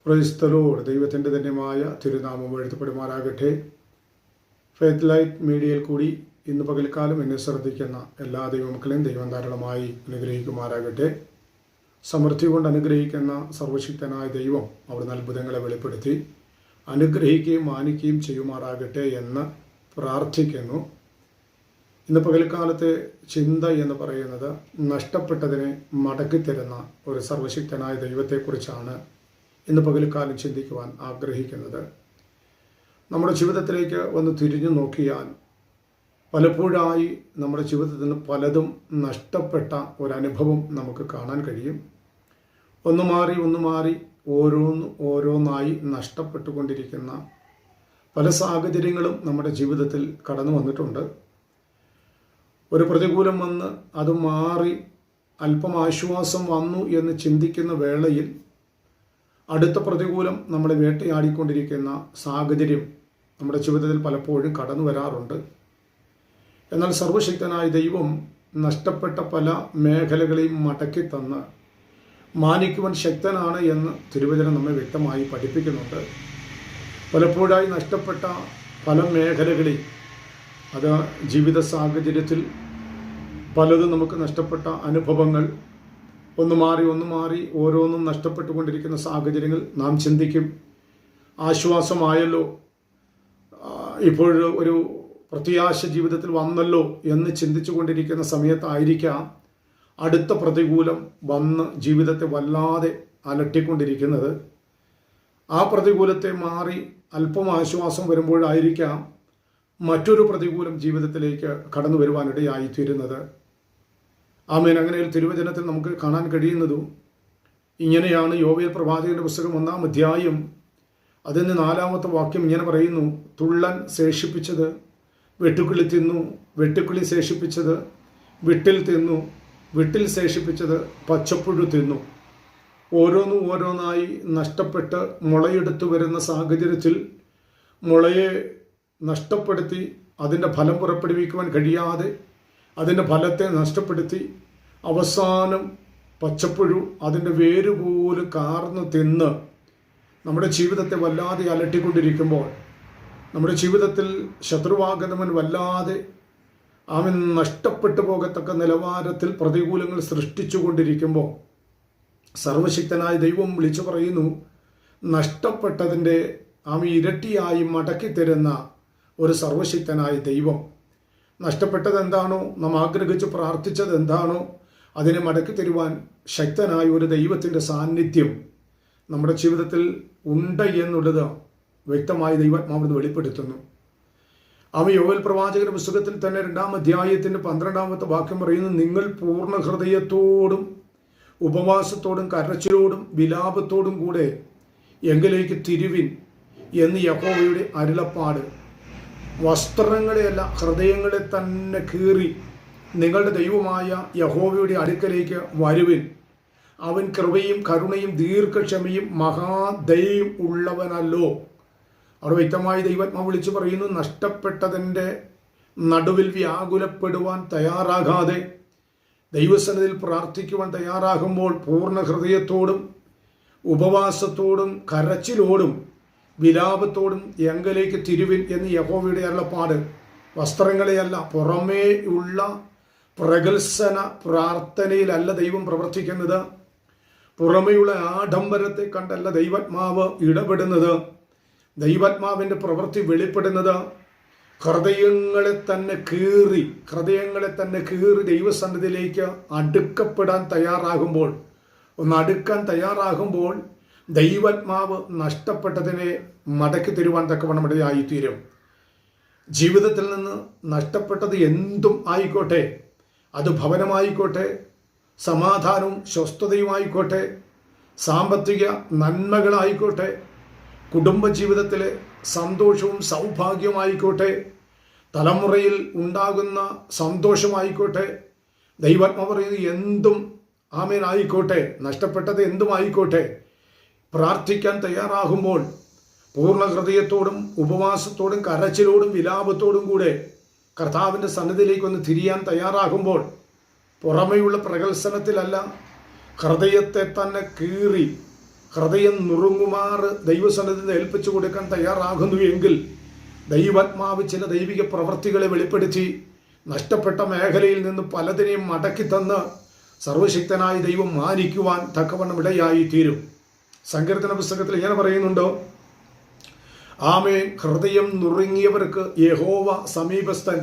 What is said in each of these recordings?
Praise the Lord. ദൈവത്തിൻ്റെ ധന്യമായ തിരുനാമം എഴുതപ്പെടുമാറാകട്ടെ. ഫെയ്ത്ത് ലൈറ്റ് മീഡിയയിൽ കൂടി ഇന്ന് പകൽക്കാലം എന്നെ ശ്രദ്ധിക്കുന്ന എല്ലാ ദൈവമക്കളെയും ദൈവം ധാരാളമായി അനുഗ്രഹിക്കുമാറാകട്ടെ. സമൃദ്ധി കൊണ്ട് അനുഗ്രഹിക്കുന്ന സർവശക്തനായ ദൈവം അവിടുന്ന് അത്ഭുതങ്ങളെ വെളിപ്പെടുത്തി അനുഗ്രഹിക്കുകയും മാനിക്കുകയും ചെയ്യുമാറാകട്ടെ എന്ന് പ്രാർത്ഥിക്കുന്നു. ഇന്ന് പകൽക്കാലത്തെ ചിന്ത എന്ന് പറയുന്നത് നഷ്ടപ്പെട്ടതിനെ മടക്കിത്തരുന്ന ഒരു സർവശക്തനായ ദൈവത്തെക്കുറിച്ചാണ് ഇന്ന് പകൽക്കാലം ചിന്തിക്കുവാൻ ആഗ്രഹിക്കുന്നത്. നമ്മുടെ ജീവിതത്തിലേക്ക് ഒന്ന് തിരിഞ്ഞു നോക്കിയാൽ പലപ്പോഴായി നമ്മുടെ ജീവിതത്തിൽ നിന്ന് പലതും നഷ്ടപ്പെട്ട ഒരനുഭവം നമുക്ക് കാണാൻ കഴിയും. ഒന്ന് മാറി ഓരോന്നായി നഷ്ടപ്പെട്ടുകൊണ്ടിരിക്കുന്ന പല സാഹചര്യങ്ങളും നമ്മുടെ ജീവിതത്തിൽ കടന്നു വന്നിട്ടുണ്ട്. ഒരു പ്രതികൂലം വന്ന് അത് മാറി അല്പം ആശ്വാസം വന്നു എന്ന് ചിന്തിക്കുന്ന വേളയിൽ അടുത്ത പ്രതികൂലം നമ്മളെ വേട്ടയാടിക്കൊണ്ടിരിക്കുന്ന സാഹചര്യം നമ്മുടെ ജീവിതത്തിൽ പലപ്പോഴും കടന്നു വരാറുണ്ട്. എന്നാൽ സർവശക്തനായ ദൈവം നഷ്ടപ്പെട്ട പല മേഖലകളെയും മടക്കി തന്ന് മാനിക്കുവാൻ ശക്തനാണ് എന്ന് തിരുവചനം നമ്മെ വ്യക്തമായി പഠിപ്പിക്കുന്നുണ്ട്. പലപ്പോഴായി നഷ്ടപ്പെട്ട പല മേഖലകളിൽ, അത് ജീവിത സാഹചര്യത്തിൽ പലതും നമുക്ക് നഷ്ടപ്പെട്ട അനുഭവങ്ങൾ, ഒന്ന് മാറി ഓരോന്നും നഷ്ടപ്പെട്ടുകൊണ്ടിരിക്കുന്ന സാഹചര്യങ്ങൾ നാം ചിന്തിക്കും, ആശ്വാസമായല്ലോ, ഇപ്പോഴൊരു ഒരു പ്രത്യാശ ജീവിതത്തിൽ വന്നല്ലോ എന്ന് ചിന്തിച്ചു കൊണ്ടിരിക്കുന്ന സമയത്തായിരിക്കാം അടുത്ത പ്രതികൂലം വന്ന് ജീവിതത്തെ വല്ലാതെ അലട്ടിക്കൊണ്ടിരിക്കുന്നത്. ആ പ്രതികൂലത്തെ മാറി അല്പം ആശ്വാസം വരുമ്പോഴായിരിക്കാം മറ്റൊരു പ്രതികൂലം ജീവിതത്തിലേക്ക് കടന്നു വരുവാനിടയായിത്തീരുന്നത്. ആമേൻ. അങ്ങനെ ഒരു തിരുവചനത്തിൽ നമുക്ക് കാണാൻ കഴിയുന്നതും ഇങ്ങനെയാണ്. യോവേൽ പ്രവാചകന്റെ പുസ്തകം 1-ാം അധ്യായം അതിന് 4-ാമത്തെ വാക്യം ഇങ്ങനെ പറയുന്നു: തുള്ളൻ ശേഷിപ്പിച്ചത് വെട്ടുക്കിളി തിന്നു, വെട്ടുക്കിളി ശേഷിപ്പിച്ചത് വിട്ടിൽ തിന്നു, വിട്ടിൽ ശേഷിപ്പിച്ചത് പച്ചപ്പുഴു തിന്നു. ഓരോന്നായി നഷ്ടപ്പെട്ട് മുളയെടുത്തു വരുന്ന സാഹചര്യത്തിൽ മുളയെ നഷ്ടപ്പെടുത്തി അതിൻ്റെ ഫലം പുറപ്പെടുവിക്കുവാൻ കഴിയാതെ അതിൻ്റെ ഫലത്തെ നഷ്ടപ്പെടുത്തി അവസാനം പച്ചപ്പുഴു അതിൻ്റെ വേരുപോലും കാർന്ന് തിന്ന് നമ്മുടെ ജീവിതത്തെ വല്ലാതെ അലട്ടിക്കൊണ്ടിരിക്കുമ്പോൾ, നമ്മുടെ ജീവിതത്തിൽ ശത്രുവാഗതമൻ വല്ലാതെ അവൻ നഷ്ടപ്പെട്ടു പോകത്തക്ക നിലവാരത്തിൽ പ്രതികൂലങ്ങൾ സൃഷ്ടിച്ചു കൊണ്ടിരിക്കുമ്പോൾ സർവശക്തനായ ദൈവം വിളിച്ചു പറയുന്നു, നഷ്ടപ്പെട്ടതിൻ്റെ അവൻ ഇരട്ടിയായി മടക്കി തരുന്ന ഒരു സർവശക്തനായ ദൈവം. നഷ്ടപ്പെട്ടത് എന്താണോ, നാം ആഗ്രഹിച്ച് പ്രാർത്ഥിച്ചത് എന്താണോ, അതിനെ മടക്കി തരുവാൻ ശക്തനായ ഒരു ദൈവത്തിൻ്റെ സാന്നിധ്യം നമ്മുടെ ജീവിതത്തിൽ ഉണ്ട് എന്നുള്ളത് വ്യക്തമായി ദൈവാത്മാവ് വെളിപ്പെടുത്തുന്നു. അവൻ യോവേൽ പ്രവാചകന്റെ പുസ്തകത്തിൽ തന്നെ 2-ാം അധ്യായത്തിൻ്റെ 12-ാമത്തെ വാക്യം പറയുന്നു: നിങ്ങൾ പൂർണ്ണ ഹൃദയത്തോടും ഉപവാസത്തോടും കരച്ചിലോടും വിലാപത്തോടും കൂടെ എങ്കിലേക്ക് തിരുവിൻ എന്ന് യഹോവയുടെ അരുളപ്പാട്. വസ്ത്രങ്ങളെയല്ല, ഹൃദയങ്ങളെ തന്നെ കീറി നിങ്ങളുടെ ദൈവമായ യഹോവയുടെ അടുക്കലേക്ക് വരുവിൻ. അവൻ കൃപയും കരുണയും ദീർഘക്ഷമയും മഹാദയയും ഉള്ളവനല്ലോ. അവിടെ വ്യക്തമായി ദൈവാത്മാവ് വിളിച്ചു പറയുന്നു, നഷ്ടപ്പെട്ടതിൻ്റെ നടുവിൽ വ്യാകുലപ്പെടുവാൻ തയ്യാറാകാതെ ദൈവസന്നിധിയിൽ പ്രാർത്ഥിക്കുവാൻ തയ്യാറാകുമ്പോൾ പൂർണ്ണ ഹൃദയത്തോടും ഉപവാസത്തോടും കരച്ചിലോടും വിലാപത്തോടും എങ്കലേക്ക് തിരുവിൻ എന്ന് യഹോവയുടെ അരുളപ്പാട്. വസ്ത്രങ്ങളെയല്ല, പുറമേ ഉള്ള പ്രഗത്സന പ്രാർത്ഥനയിലല്ല ദൈവം പ്രവർത്തിക്കുന്നത്. പുറമെയുള്ള ആഡംബരത്തെ കണ്ടല്ല ദൈവാത്മാവ് ഇടപെടുന്നത്. ദൈവാത്മാവിൻ്റെ പ്രവൃത്തി വെളിപ്പെടുന്നത് ഹൃദയങ്ങളെ തന്നെ കീറി ദൈവസന്നിധിയിലേക്ക് അടുക്കപ്പെടാൻ തയ്യാറാകുമ്പോൾ, അടുക്കാൻ തയ്യാറാകുമ്പോൾ ദൈവാത്മാവ് നഷ്ടപ്പെട്ടതിനെ മടക്കി തരുവാൻ തക്കവണ്ണം ഇടയായിത്തീരും. ജീവിതത്തിൽ നിന്ന് നഷ്ടപ്പെട്ടത് എന്തും ആയിക്കോട്ടെ, അത് ഭവനമായിക്കോട്ടെ, സമാധാനവും സ്വസ്ഥതയുമായിക്കോട്ടെ, സാമ്പത്തിക നന്മകളായിക്കോട്ടെ, കുടുംബജീവിതത്തിലെ സന്തോഷവും സൗഭാഗ്യമായിക്കോട്ടെ, തലമുറയിൽ ഉണ്ടാകുന്ന സന്തോഷമായിക്കോട്ടെ, ദൈവാത്മാവ് പറയുന്നത് എന്തും ആമേൻ ആയിക്കോട്ടെ, നഷ്ടപ്പെട്ടത് എന്തും ആയിക്കോട്ടെ, പ്രാർത്ഥിക്കാൻ തയ്യാറാകുമ്പോൾ പൂർണ്ണ ഹൃദയത്തോടും ഉപവാസത്തോടും കരച്ചിലോടും വിലാപത്തോടും കൂടെ കർത്താവിൻ്റെ സന്നിധിയിലേക്കൊന്ന് തിരിയാൻ തയ്യാറാകുമ്പോൾ പുറമെയുള്ള പ്രകൽസനത്തിലല്ല, ഹൃദയത്തെ തന്നെ കീറി ഹൃദയം നുറുങ്ങുമാറ് ദൈവസന്നിധിയിൽ ഏൽപ്പിച്ചു കൊടുക്കാൻ തയ്യാറാകുന്നു എങ്കിൽ ദൈവാത്മാവ് ചില ദൈവിക പ്രവൃത്തികളെ വെളിപ്പെടുത്തി നഷ്ടപ്പെട്ട മേഖലയിൽ നിന്ന് പലതിനെയും മടക്കി തന്ന് സർവശക്തനായ ദൈവം മാനിക്കുവാൻ തക്കവണ്ണം ഇടയായി തീരും. സങ്കീർത്തന പുസ്തകത്തിൽ ഇങ്ങനെ പറയുന്നുണ്ടോ, ആമേൻ, ഹൃദയം നുറുങ്ങിയവർക്ക് യഹോവ സമീപസ്ഥൻ,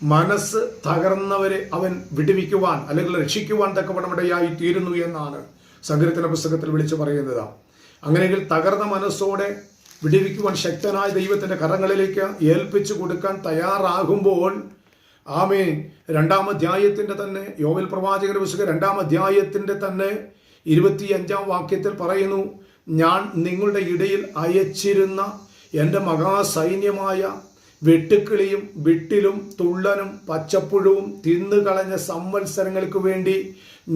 മനസ്സ് തകർന്നവരെ അവൻ വിടുവിക്കുവാൻ അല്ലെങ്കിൽ രക്ഷിക്കുവാൻ തക്കവണ്ണം ഇടയായി തീരുന്നു എന്നാണ് സങ്കീർത്തന പുസ്തകത്തിൽ വിളിച്ചു പറയുന്നത്. അങ്ങനെയെങ്കിൽ തകർന്ന മനസ്സോടെ വിടുവിക്കുവാൻ ശക്തനായ ദൈവത്തിന്റെ കരങ്ങളിലേക്ക് ഏൽപ്പിച്ചു കൊടുക്കാൻ തയ്യാറാകുമ്പോൾ ആമേൻ, 2-ാം അധ്യായത്തിന്റെ തന്നെ യോവേൽ പ്രവാചകന്റെ പുസ്തകം 2-ാം അധ്യായത്തിന്റെ തന്നെ 25-ാം വാക്യത്തിൽ പറയുന്നു, ഞാൻ നിങ്ങളുടെ ഇടയിൽ അയച്ചിരുന്ന എൻ്റെ മഹാസൈന്യമായ വെട്ടുക്കിളിയും വിട്ടിലും തുള്ളനും പച്ചപ്പുഴുവും തിന്നുകളഞ്ഞ സംവത്സരങ്ങൾക്ക് വേണ്ടി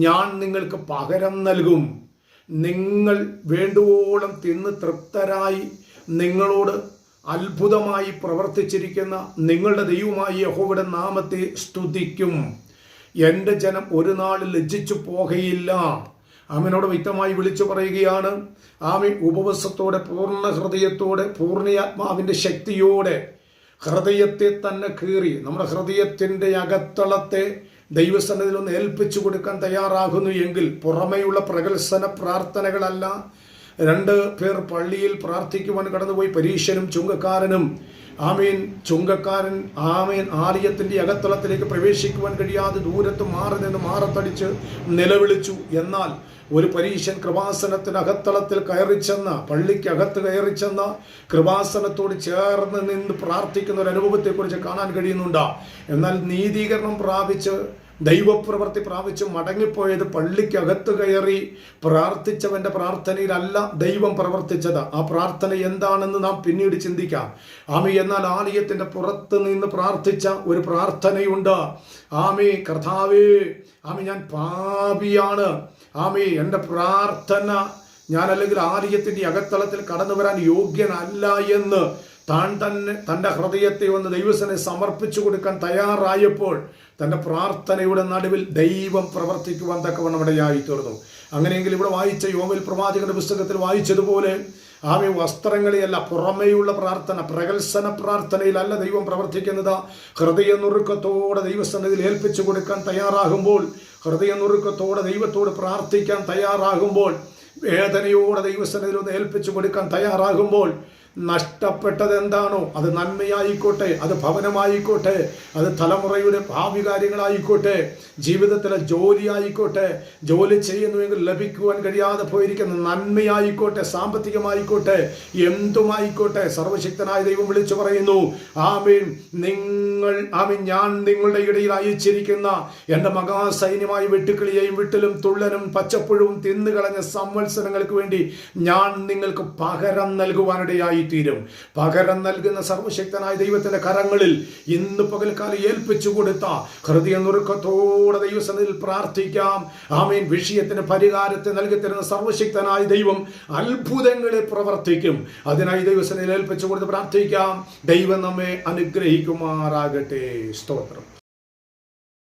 ഞാൻ നിങ്ങൾക്ക് പകരം നൽകും. നിങ്ങൾ വേണ്ടുവോളം തിന്ന് തൃപ്തരായി നിങ്ങളോട് അത്ഭുതമായി പ്രവർത്തിച്ചിരിക്കുന്ന നിങ്ങളുടെ ദൈവമായ യഹോവയുടെ നാമത്തെ സ്തുതിക്കും. എൻ്റെ ജനം ഒരു നാൾ ലജ്ജിച്ചു പോകയില്ല. ആമേനോട് വ്യക്തമായി വിളിച്ചു പറയുകയാണ്. ആമേൻ, ഉപവസത്തോടെ, പൂർണ്ണ ഹൃദയത്തോടെ, പൂർണ്ണയാത്മാവിൻ്റെ ശക്തിയോടെ ഹൃദയത്തെ തന്നെ കീറി നമ്മുടെ ഹൃദയത്തിൻ്റെ അകത്തളത്തെ ദൈവസന്നിധിയിൽ ഒന്ന് ഏൽപ്പിച്ചു കൊടുക്കാൻ തയ്യാറാകുന്നു എങ്കിൽ പുറമെയുള്ള പ്രകൽസന പ്രാർത്ഥനകളല്ല. 2 പേർ പള്ളിയിൽ പ്രാർത്ഥിക്കുവാൻ കടന്നുപോയി, പരീശനും ചുങ്കക്കാരനും. ആമീൻ, ചുങ്കക്കാരൻ ആമീൻ ആലയത്തിന്റെ അകത്തളത്തിലേക്ക് പ്രവേശിക്കുവാൻ കഴിയാതെ ദൂരത്ത് മാറി നിന്ന് മാറത്തടിച്ച് നിലവിളിച്ചു. എന്നാൽ ഒരു പരീശൻ കൃപാസനത്തിന് അകത്തളത്തിൽ കയറിച്ചെന്ന്, പള്ളിക്കകത്ത് കയറിച്ചെന്ന് കൃപാസനത്തോട് ചേർന്ന് നിന്ന് പ്രാർത്ഥിക്കുന്ന ഒരു അനുഭവത്തെക്കുറിച്ച് കാണാൻ കഴിയുന്നുണ്ട്. എന്നാൽ നീതീകരണം പ്രാപിച്ച് ദൈവപ്രവൃത്തി പ്രാപിച്ച് മടങ്ങിപ്പോയത് പള്ളിക്കകത്ത് കയറി പ്രാർത്ഥിച്ചവന്റെ പ്രാർത്ഥനയിലല്ല ദൈവം പ്രവർത്തിച്ചത്. ആ പ്രാർത്ഥന എന്താണെന്ന് നാം പിന്നീട് ചിന്തിക്കാം. ആമേ, എന്നാൽ ആലയത്തിന്റെ പുറത്ത് നിന്ന് പ്രാർത്ഥിച്ച ഒരു പ്രാർത്ഥനയുണ്ട്. ആമേ, കർത്താവേ, ആമേ, ഞാൻ പാപിയാണ്. ആമേ, എൻ്റെ പ്രാർത്ഥന ഞാൻ അല്ലെങ്കിൽ ആലയത്തിന്റെ അകത്തളത്തിൽ കടന്നു വരാൻ യോഗ്യനല്ല എന്ന് താൻ തന്നെ തൻ്റെ ഹൃദയത്തെ ഒന്ന് ദൈവസനെ സമർപ്പിച്ചു കൊടുക്കാൻ തയ്യാറായപ്പോൾ തൻ്റെ പ്രാർത്ഥനയുടെ നടുവിൽ ദൈവം പ്രവർത്തിക്കുവാൻ തക്കവണ്ണം ഇടയായി തീർന്നു. അങ്ങനെയെങ്കിൽ ഇവിടെ വായിച്ച യോവേൽ പ്രവാചകന്റെ പുസ്തകത്തിൽ വായിച്ചതുപോലെ ആമേ, വസ്ത്രങ്ങളെയല്ല, പുറമേയുള്ള പ്രാർത്ഥന, പ്രകൽസന പ്രാർത്ഥനയിലല്ല ദൈവം പ്രവർത്തിക്കുന്നത്. ഹൃദയനുറുക്കത്തോടെ ദൈവസന്നിധിയിൽ ഏൽപ്പിച്ചു കൊടുക്കാൻ തയ്യാറാകുമ്പോൾ, ഹൃദയനുറുക്കത്തോടെ ദൈവത്തോട് പ്രാർത്ഥിക്കാൻ തയ്യാറാകുമ്പോൾ, വേദനയോടെ ദൈവസന്നിധിയിൽ ഒന്ന് ഏൽപ്പിച്ചു കൊടുക്കാൻ തയ്യാറാകുമ്പോൾ നഷ്ടപ്പെട്ടത് എന്താണോ, അത് നന്മയായിക്കോട്ടെ, അത് ഭവനമായിക്കോട്ടെ, അത് തലമുറയുടെ ഭാവി കാര്യങ്ങളായിക്കോട്ടെ, ജീവിതത്തിലെ ജോലി ആയിക്കോട്ടെ, ജോലി ചെയ്യുന്നുവെങ്കിൽ ലഭിക്കുവാൻ കഴിയാതെ പോയിരിക്കുന്ന നന്മയായിക്കോട്ടെ, സാമ്പത്തികമായിക്കോട്ടെ, എന്തുമായിക്കോട്ടെ, സർവശക്തനായ ദൈവം വിളിച്ചു പറയുന്നു, ആമീൻ, ഞാൻ നിങ്ങളുടെ ഇടയിൽ അയച്ചിരിക്കുന്ന എൻ്റെ മഹാസൈന്യമായി വെട്ടുക്കിളിയെയും വിട്ടിലും തുള്ളനും പച്ചപ്പുഴവും തിന്നുകളഞ്ഞ സംവത്സരങ്ങൾക്ക് വേണ്ടി ഞാൻ നിങ്ങൾക്ക് പകരം നൽകുവാനിടയായി തീരും. പകരം നൽകുന്ന സർവശക്തനായ ദൈവത്തിന്റെ കരങ്ങളിൽ ഇന്ന് പകൽക്കാലം ഏൽപ്പിച്ചു കൊടുത്ത ഹൃദയനുറുക്കത്തോടെ ദൈവസന്നിധിയിൽ പ്രാർത്ഥിക്കാം. ആമേൻ. വിഷയത്തിന് പരിഹാരത്തെ നൽകി തരുന്ന സർവശക്തനായ ദൈവം അത്ഭുതങ്ങളെ പ്രവർത്തിക്കും. അതിനായി ദൈവസന്നിധിയിൽ ഏൽപ്പിച്ചു കൊടുത്ത് പ്രാർത്ഥിക്കാം. ദൈവം നമ്മെ അനുഗ്രഹിക്കുമാറാകട്ടെ. സ്തോത്രം.